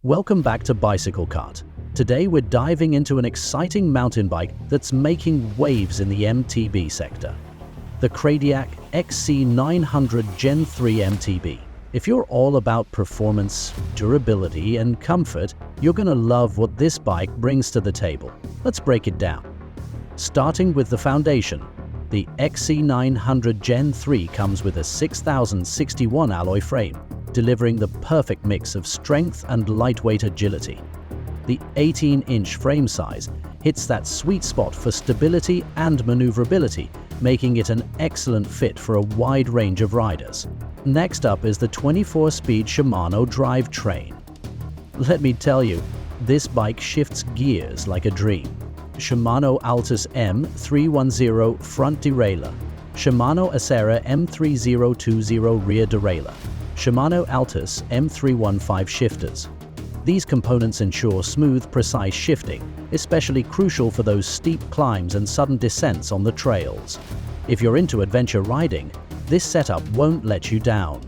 Welcome back to Bicycle Cart. Today we're diving into an exciting mountain bike that's making waves in the MTB sector. The Cradiac XC900 Gen 3 MTB. If you're all about performance, durability, and comfort, you're gonna love what this bike brings to the table. Let's break it down. Starting with the foundation, the XC900 Gen 3 comes with a 6061 alloy frame, delivering the perfect mix of strength and lightweight agility. The 18-inch frame size hits that sweet spot for stability and maneuverability, making it an excellent fit for a wide range of riders. Next up is the 24-speed Shimano drivetrain. Let me tell you, this bike shifts gears like a dream. Shimano Altus M310 front derailleur, Shimano Acera M3020 rear derailleur, Shimano Altus M315 shifters. These components ensure smooth, precise shifting, especially crucial for those steep climbs and sudden descents on the trails. If you're into adventure riding, this setup won't let you down.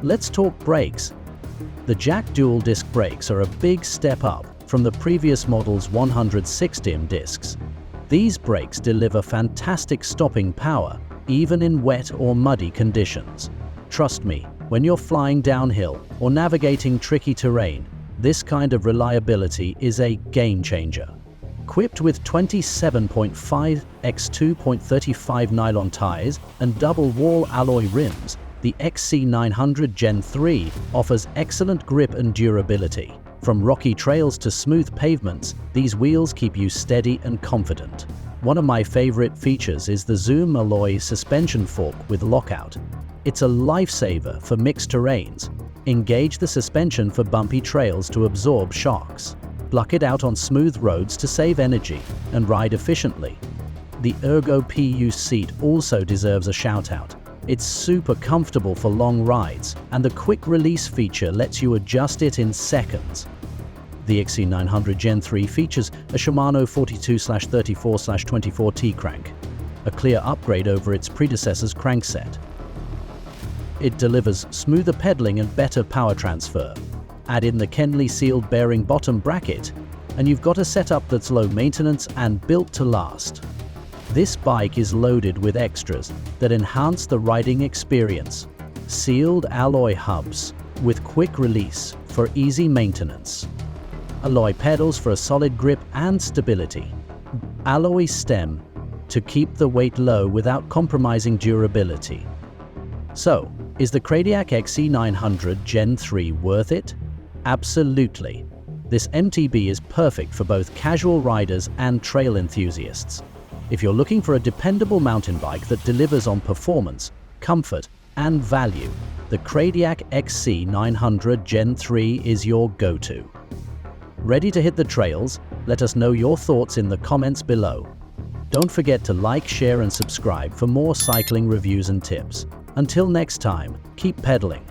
Let's talk brakes. The Jack dual disc brakes are a big step up from the previous model's 160mm discs. These brakes deliver fantastic stopping power, even in wet or muddy conditions. Trust me, when you're flying downhill or navigating tricky terrain, this kind of reliability is a game changer. Equipped with 27.5 x 2.35 nylon tires and double wall alloy rims, the XC900 Gen 3 offers excellent grip and durability. From rocky trails to smooth pavements, these wheels keep you steady and confident. One of my favorite features is the Zoom alloy suspension fork with lockout. It's a lifesaver for mixed terrains. Engage the suspension for bumpy trails to absorb shocks. Pluck it out on smooth roads to save energy and ride efficiently. The Ergo PU seat also deserves a shout-out. It's super comfortable for long rides, and the quick release feature lets you adjust it in seconds. The XC900 Gen 3 features a Shimano 42/34/24T crank, a clear upgrade over its predecessor's crankset. It delivers smoother pedaling and better power transfer. Add in the Kenley sealed bearing bottom bracket, and you've got a setup that's low maintenance and built to last. This bike is loaded with extras that enhance the riding experience. Sealed alloy hubs with quick release for easy maintenance. Alloy pedals for a solid grip and stability. Alloy stem to keep the weight low without compromising durability. So, is the Cradiac XC900 Gen 3 worth it? Absolutely. This MTB is perfect for both casual riders and trail enthusiasts. If you're looking for a dependable mountain bike that delivers on performance, comfort, and value, the Cradiac XC900 Gen 3 is your go-to. Ready to hit the trails? Let us know your thoughts in the comments below. Don't forget to like, share, and subscribe for more cycling reviews and tips. Until next time, keep pedaling.